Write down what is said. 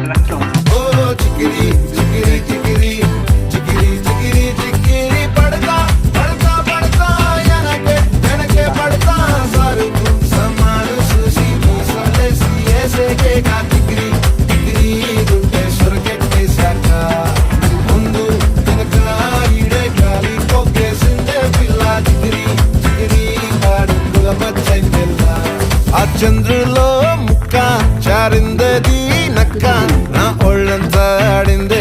lacciamo. Oh, chickiri, chickiri, chickiri, chickiri, chickiri, chickiri, padta, padta, padta, yanake padta, saru samaru sushi musale siye ke ka chickiri, chickiri, dunte surkette saka, mundu tenaka ide kali koke sinde pilla chickiri, chickiri, adu gulamachaindella. ఆ చంద్రులో ముక్క చారిందది నక్క నా ఒళ్ళంతా ఆడింది